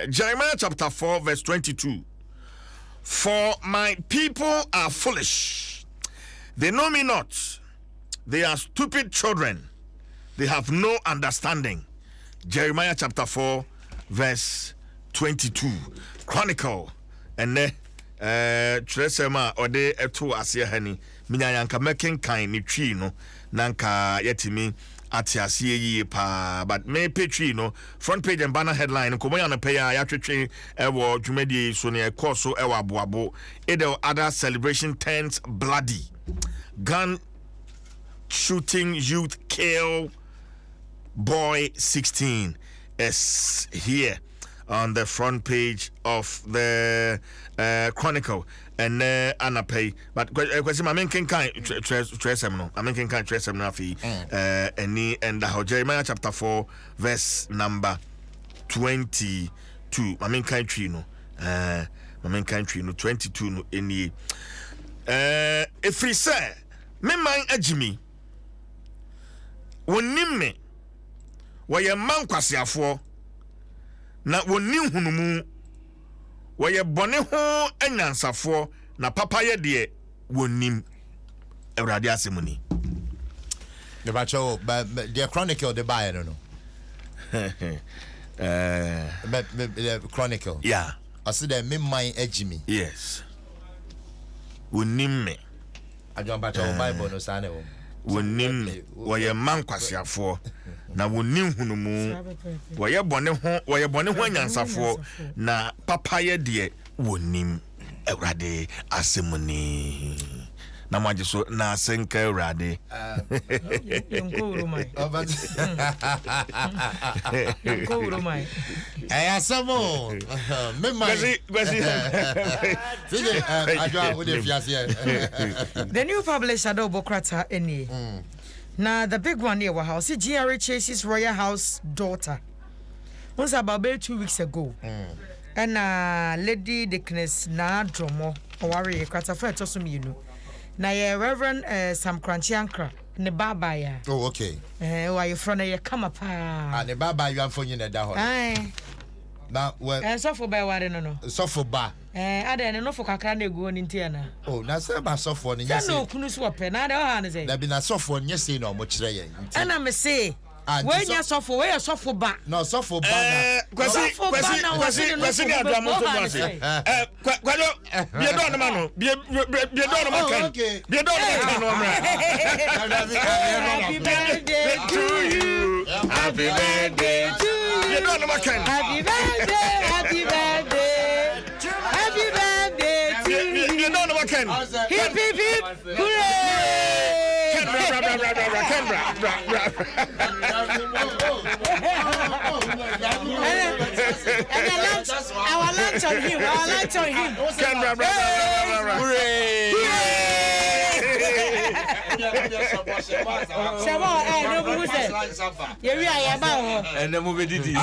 Jeremiah chapter 4 verse 22. For my people are foolish. They know me not. They are stupid children. They have no understanding. Jeremiah chapter 4 verse 22. Chronicle. And Tresema or de eto asia hani. Minya yanka making kind ni tree no. Nanka yetimi atiasie yi pa. But me petri no. Front page and banner headline. Komoya na peya ya twetwe ewo dwumedi so ne ekoso ewo aboabo. Edel other celebration turns bloody. Gun shooting youth kill boy 16 is here on the front page of the Chronicle. And Anna pay, but question my main can no. I mean can and the Jeremiah chapter 4 verse number 22. My main country no. My main country no 22 no any. If we say me man ajimi wonim me woye man kwasiafo na wonim hunumu woye bone ho anyansafo na papa ye de wonim Ewrade asemuni the bacho the Chronicle the buy no the Chronicle yeah I said me man ajimi yes wonim me ajon bacho Bible no sane wo wonim woye man kwasiafo na wonim hunumu woye bone ho anyansafo na papa ye de wonim Ewrade asemuni na maji so na senka Ewrade Nkuru mai asamo me mai The new publisher Adom Bokrata eni now the big one here house GRA chases Royal House daughter once about 2 weeks ago and Lady Dickness na dromo worry kwata for to some na ye Reverend Sam Cranchiankra ne baba ya oh okay why you from ye come up ne baba you am for you na da ho na well so for by ware no so for ba ade no for kakra na egu oni ntia na oh na say ba so for ne nyese no kunu so pe na de ha ne say na bi na so for nyese na omo kire ye ana me say when you suffer where you suffer ba no suffer ba na kwasi ni Adom to kwasi kwalo bi do no ma no bi do no ma kan bi do no ma kan no mra happy birthday to you happy birthday to you bi do no ma kan happy birthday happy birthday happy birthday to you bi do no ma kan hip hip hip hooray our lunch on him. Hooray! Sabo, no bugu say. Yeri ayaba ho. And then move didi.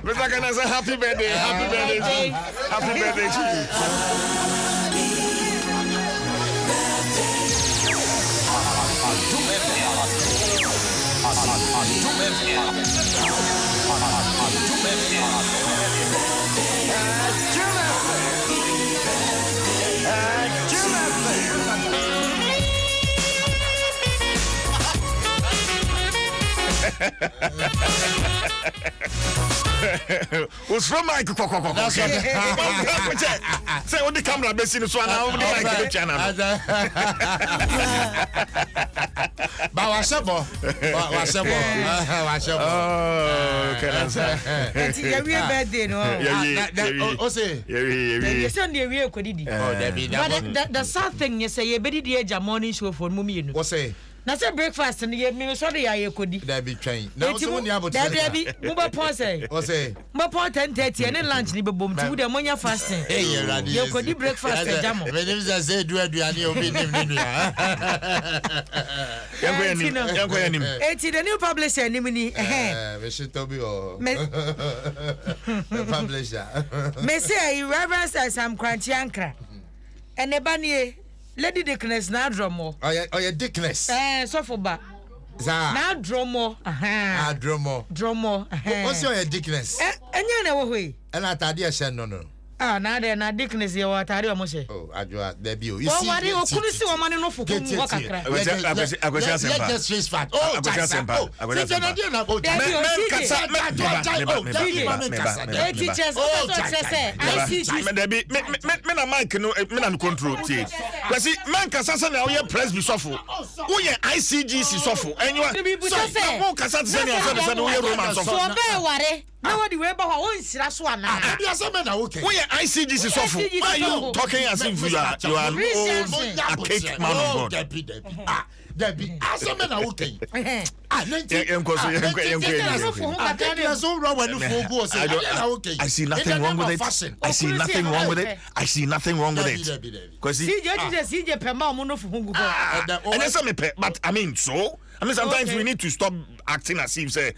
Mr. Kana say happy birthday to you. Happy birthday to you. What's from Mike? Say on the camera, basically, so now on the channel. Wasabo. Oh, can I say? It's your birthday, no? Oh, say, you send the real codidi. But the sad thing you say, you better the age of morning show for Mummy. What say? Na say breakfast and you me sorry I kodi. There be train. Now so when about there be mobile point say. What say? Mobile point 10:30 and lunch ni be bom ti the morning fasting. Hey, you kodi breakfast e jam. Me dem say do aduane obi nim nim ya. Yanko nim. Eti the new publisher nim ni we should to be o. Publisher. Me say Reverend Sam Cranchiankra. And ebanie Lady Dickness na dromo. Oh yeah, Dickness. So for ba. Na dromo. Dromo. What's your Dickness? Enya na wo hoi. And atade a shen no. Na de na Dickness ye wa atade o mo she. Oh, adwa there be you see. Wari okunu si o mane no fufu mu kakra. Akwesi asempa. Let's face fact. Oh, akwesi asempa. Me na mic no me na control tie. Kwesi man kasa se na we press bi sofo. Wo ye ICGC sofo. Enyo. Wo kasa se na se na we Roman sofo. So be ware. Na wadi we ba ho won sira so ana. Wo ye ICGC sofo. Why are you talking as if you are an old archaic man of God? Debbie, asome na okay. I see nothing wrong with it. I see nothing wrong with it. I see nothing wrong with it. Because but I mean, sometimes we need to stop acting as if say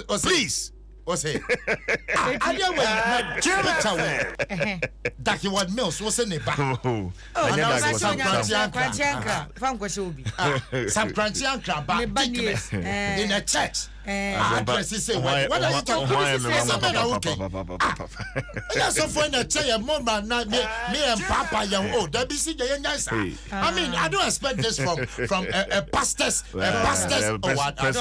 please. What's it? Daki what mills was in it. Some crunchy and crab in a church. Addresses say, what are you talking about? Yes, so for a chair, Mama, me and Papa, young old, that be see the young guys. I mean, I don't expect this from a pastor's.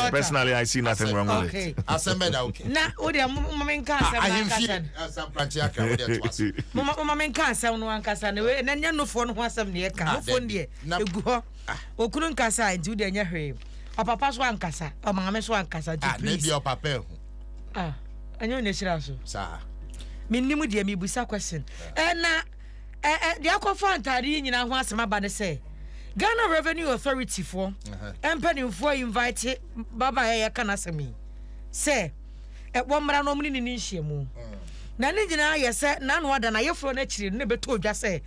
Personally, I see nothing wrong with it. I said, okay. Now, what are you cancer? Some crunchy and crab. Mamma cancer, one cancer, and then you know for one some near car. O couldn't casa and do the near Papa's one casa, or Mamma's one casa. Maybe your papa. I know National Sir. Minimu dear me busa question. And now, the Aquafan Tari, you know, what's my body say. Ghana Revenue Authority for penny for invited Baba Yakanasami. Say, at one man normally in Nishimu. Nanina, yes, said none more than I have for nature, never told just say.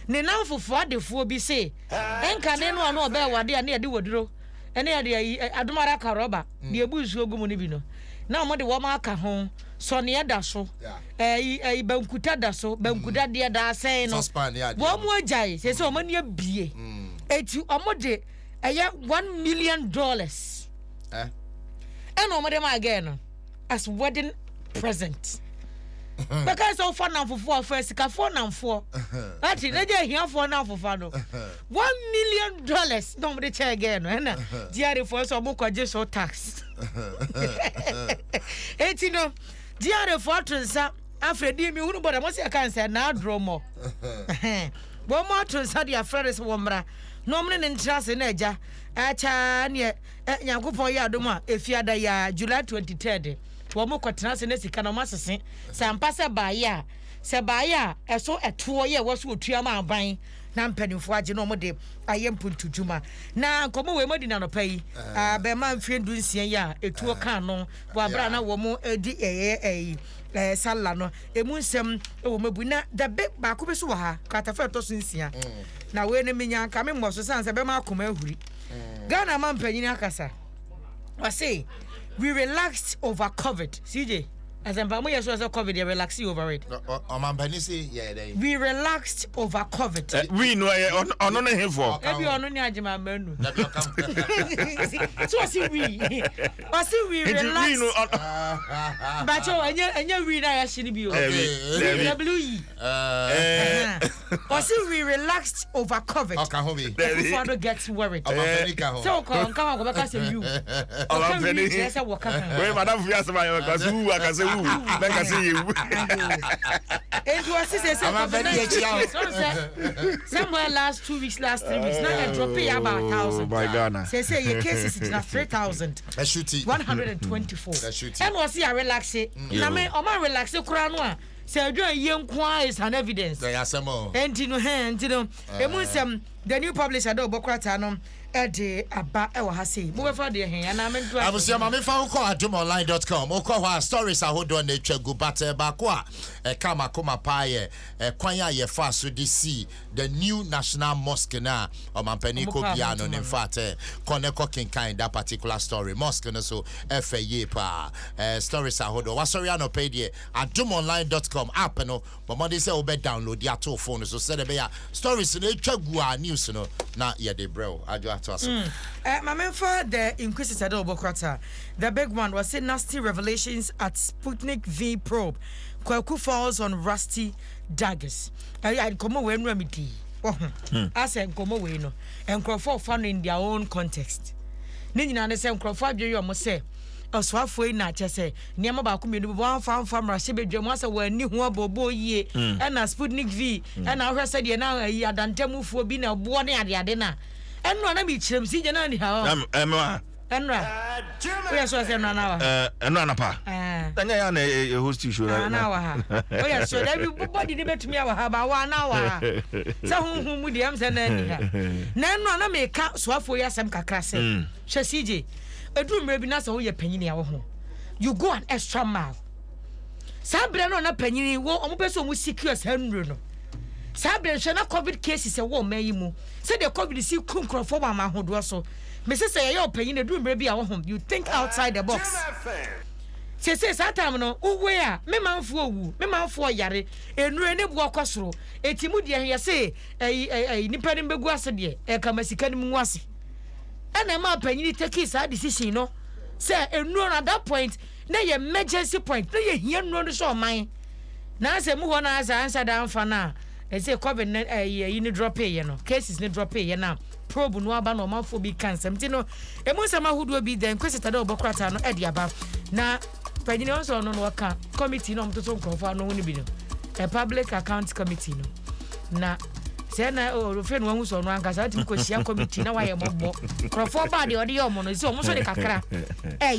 Now for 4 be say, and can anyone know about what they are near do wodro. And the Adumara Karoba, the Abu's Yogumunibino. Now, what the woman can home, Sonia Dasso, a Bankuta Dasso, Bankuda dear da saying, one more jay, says so many a be. It's a mode, a $1 million. And no madam again, as wedding present. Because so far now for 4 first, for now for that is here for now for $1 million. Nobody check again, and dear for so book or just so tax. 18 dear for after me, who but I must say I can't say now draw more. One more to study a friend is woman. Normally in trust in Eja, Achania, Yakupo Yaduma, if you had July 23rd. Womo kwatena se nesi kana masese sampa se baaya eso eto ye wo so otua ma aban na mpanimfo age no mo de ayempuntu juma na komo we modi na no pai be ma mfie ndunsia ya etuo kan no wa bra na wo mo edi sala no emu nsem wo mabu na the big ba ko be so ha katafa to so nsia na we ne menya ka me mo so sanse be ma akoma ahuri Ghana man panyini akasa I say we relaxed over COVID. CJ, as I'm familiar with COVID, they relaxed over it. We relaxed over COVID. We know on him for. Every on Najima menu. So I see we relaxed. But and you read I shouldn't be okay. I see we relaxed over COVID. Father gets worried. So come back as you. Wait, Madam Fiasma, because who I can say who, then I see you. It was somewhere last 2 weeks, last 3 weeks. Now you're dropping about 1,000. By Ghana. Say your cases is now 3,124. And was here relaxing. I mean, I'm relaxing. Crown. Say, young is an evidence. And you know, the new publisher, Bokratano. Ede aba e wa ha sei. Mo be fa de hen ana me do. Abusia ma me fa ko adomonline.com. O ko ha stories ahodo na etwagu but ba ko a kama koma pae kwan ya ye fa so de see the new National Mosque na o mampani ko bia no in fact koneko kinkan that particular story mosque no so FAye pa stories ahodo wa sorry no pay de adomonline.com app no but mo dey say obe download ya to phone so say be ya stories na etwagu a news no na ye de brew ajo ato aso my for the Inquisitor Obokrata, the big one was say nasty revelations at Sputnik V Probe, Kwaku Falls on rusty daggers. I come away and remedy. I said, come away no, and Crawford found in their own context. Nina the same Crawford, you almost say. Oswafo na chese niam ba ko menu one farm farmer se bedwam asa wani ho abobo yie na Sputnik V na ahwese de na yi adantamufuo bi na bo ne ade na enro na mi kirem si je na ni ha enro we so se na wa enro na pa tanya ya na host show na wa ha o ya so da bi body ni betumi wa ha ba wa na wa sa hunhun mu de am se na ni ha na enro na me ka swafo ya sam kakra se hwe CJ edumre bi na so ye panyini ya wo ho you go an extra mile sabre no na panyini wo omopeso mu secure sanru no sabre hwe na covid cases e wo mayi mu say the covid si kunkrofo ba ma hodo so me say say ye panyini edumre bi ya wo ho you think outside the box say sa time no uwe a me manfo owu me manfo yare enure ne bu akosoro etimu de ye say nipa ne begu ase de e ka masika ne mu ase and ma panyini take his decision no say enuro at that point na ye emergency point na ye hia enuro no so man na say mu ho na answer dan fa na e say covid na ye ni drop ye no cases ni drop ye na probe no aba no manfo bi cancer mti no e mu sama hudo bi den Inquisitor Obokrata no e de aba na panyini on so no no ka committee no mtoto nkrofo no ni bi no a public account committee no na Sena friend wan so no anka sa tim ko sia committee na wa ye mobbo krofo ba de ode ye omo no si omo so de kakra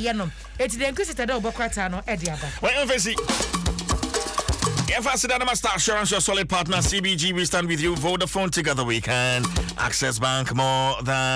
ye no eti den Inquisitor Obokrata no e de aba well emphasy If I Master Assurance, your solid partner CBG, we stand with you. Vodafone, together we can. Access Bank, more than